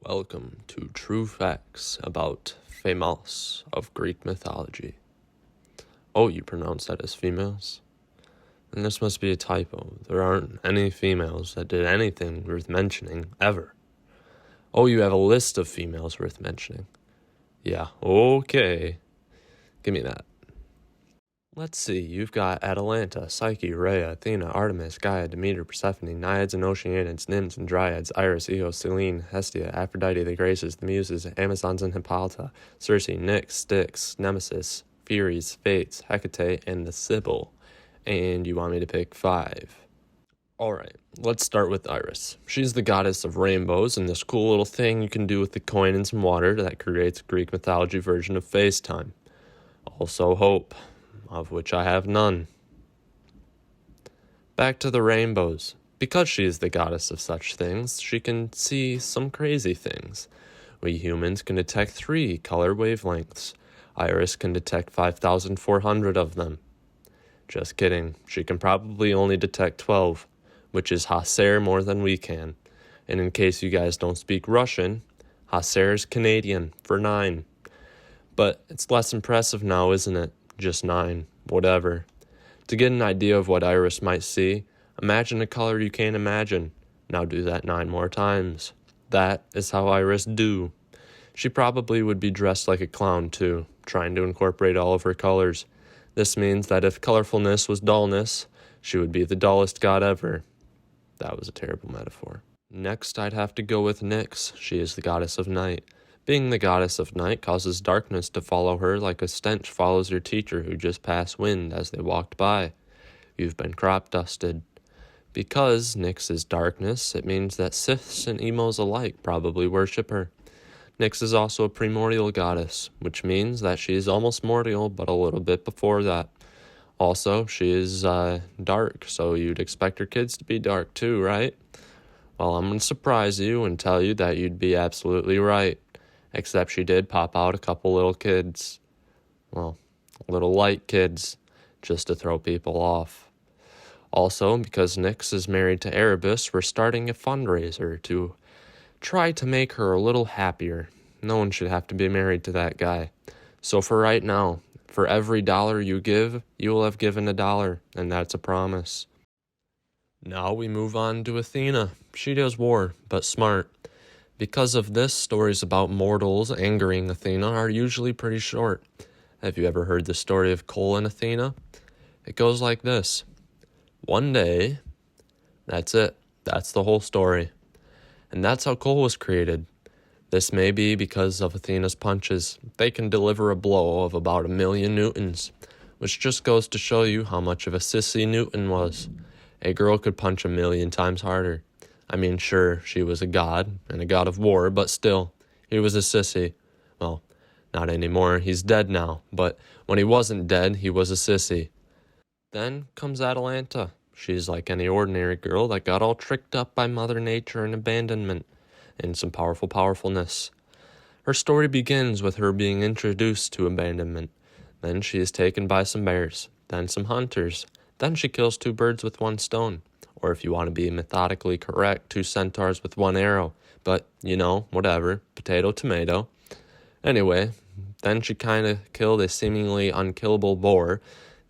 Welcome to True Facts about females of Greek mythology. Oh, you pronounce that as females? Then this must be a typo. There aren't any females that did anything worth mentioning, ever. Oh, you have a list of females worth mentioning. Yeah, okay. Give me that. Let's see, you've got Atalanta, Psyche, Rhea, Athena, Artemis, Gaia, Demeter, Persephone, Naiads and Oceanids, Nymphs and Dryads, Iris, Io, Selene, Hestia, Aphrodite, the Graces, the Muses, Amazons and Hippolyta, Circe, Nyx, Styx, Nemesis, Furies, Fates, Hecate, and the Sybil. And you want me to pick 5. Alright, let's start with Iris. She's the goddess of rainbows and this cool little thing you can do with the coin and some water that creates a Greek mythology version of FaceTime. Also hope, of which I have none. Back to the rainbows. Because she is the goddess of such things, she can see some crazy things. We humans can detect 3 color wavelengths. Iris can detect 5,400 of them. Just kidding, she can probably only detect 12, which is Haser more than we can. And in case you guys don't speak Russian, Haser is Canadian for 9. But it's less impressive now, isn't it? Just 9, whatever. To get an idea of what Iris might see, imagine a color you can't imagine. Now do that 9 more times. That is how Iris do. She probably would be dressed like a clown too, trying to incorporate all of her colors. This means that if colorfulness was dullness, she would be the dullest god ever. That was a terrible metaphor. Next, I'd have to go with Nyx. She is the goddess of night. Being the goddess of night causes darkness to follow her like a stench follows your teacher who just passed wind as they walked by. You've been crop dusted. Because Nyx is darkness, it means that Siths and emos alike probably worship her. Nyx is also a primordial goddess, which means that she is almost mortal, but a little bit before that. Also, she is dark, so you'd expect her kids to be dark too, right? Well, I'm going to surprise you and tell you that you'd be absolutely right. Except she did pop out a couple little kids. Well, little light kids, just to throw people off. Also, because Nyx is married to Erebus, we're starting a fundraiser to try to make her a little happier. No one should have to be married to that guy. So for right now, for every $1 you give, you will have given $1, and that's a promise. Now we move on to Athena. She does war, but smart. Because of this, stories about mortals angering Athena are usually pretty short. Have you ever heard the story of Cole and Athena? It goes like this. One day, that's it. That's the whole story. And that's how Cole was created. This may be because of Athena's punches. They can deliver a blow of about 1,000,000 newtons, which just goes to show you how much of a sissy Newton was. A girl could punch 1,000,000 times harder. I mean, sure, she was a god, and a god of war, but still, he was a sissy. Well, not anymore, he's dead now, but when he wasn't dead, he was a sissy. Then comes Atalanta. She's like any ordinary girl that got all tricked up by Mother Nature and abandonment, and some powerfulness. Her story begins with her being introduced to abandonment. Then she is taken by some bears, then some hunters. Then she kills 2 birds with 1 stone. Or if you want to be methodically correct, 2 centaurs with 1 arrow. But, whatever. Potato, tomato. Anyway, then she kind of killed a seemingly unkillable boar,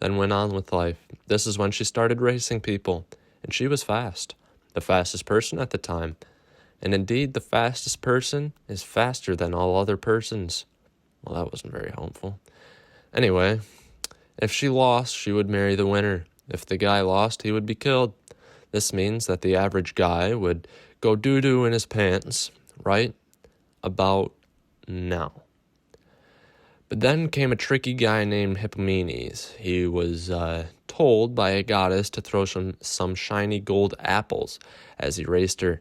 then went on with life. This is when she started racing people. And she was fast. The fastest person at the time. And indeed, the fastest person is faster than all other persons. Well, that wasn't very hopeful. Anyway, if she lost, she would marry the winner. If the guy lost, he would be killed. This means that the average guy would go doo-doo in his pants, right about now. But then came a tricky guy named Hippomenes. He was told by a goddess to throw some shiny gold apples as he raced her,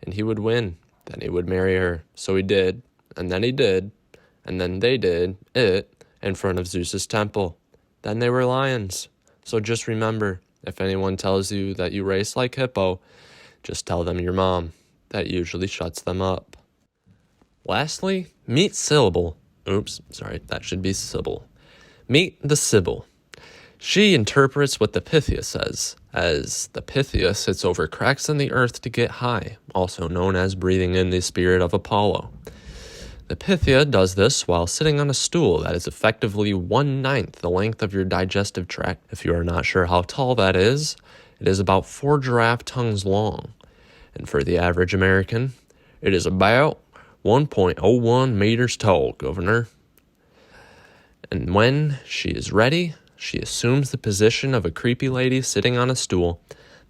and he would win. Then he would marry her. So he did, and then he did, and then they did it in front of Zeus's temple. Then they were lions. So just remember, if anyone tells you that you race like Hippo, just tell them your mom. That usually shuts them up. Lastly, meet Sybil. Oops, sorry, that should be Sybil. Meet the Sybil. She interprets what the Pythia says, as the Pythia sits over cracks in the earth to get high, also known as breathing in the spirit of Apollo. The Pythia does this while sitting on a stool that is effectively 1/9 the length of your digestive tract. If you are not sure how tall that is, it is about 4 giraffe tongues long. And for the average American, it is about 1.01 meters tall, Governor. And when she is ready, she assumes the position of a creepy lady sitting on a stool.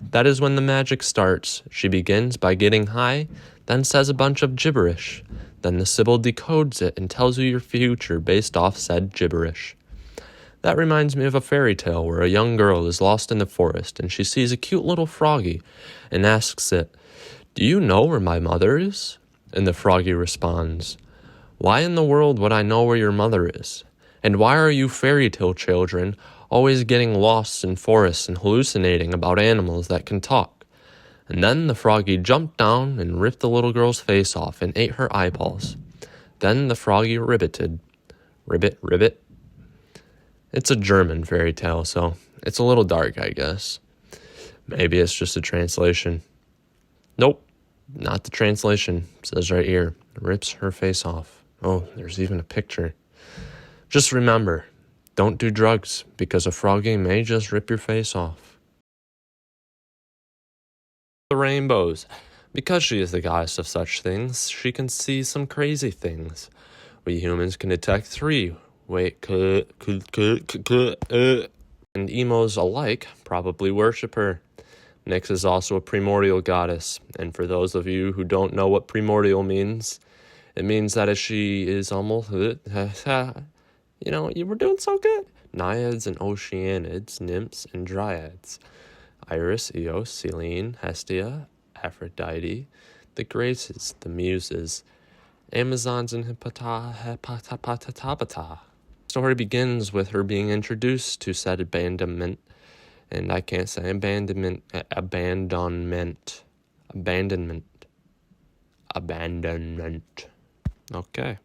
That is when the magic starts. She begins by getting high, then says a bunch of gibberish. Then the Sybil decodes it and tells you your future based off said gibberish. That reminds me of a fairy tale where a young girl is lost in the forest and she sees a cute little froggy and asks it, "Do you know where my mother is?" And the froggy responds, "Why in the world would I know where your mother is? And why are you fairy tale children always getting lost in forests and hallucinating about animals that can talk?" And then the froggy jumped down and ripped the little girl's face off and ate her eyeballs. Then the froggy ribbited. Ribbit, ribbit. It's a German fairy tale, so it's a little dark, I guess. Maybe it's just a translation. Nope, not the translation. It says right here, rips her face off. Oh, there's even a picture. Just remember, don't do drugs, because a froggy may just rip your face off. The rainbows. Because she is the goddess of such things, she can see some crazy things. We humans can detect 3. And emos alike probably worship her. Nyx is also a primordial goddess, and for those of you who don't know what primordial means, it means that she is almost, you were doing so good. Naiads and oceanids, nymphs and dryads. Iris, Eos, Selene, Hestia, Aphrodite, the Graces, the Muses, Amazons and Hippopotata. The story begins with her being introduced to said abandonment, and I can't say abandonment. Okay.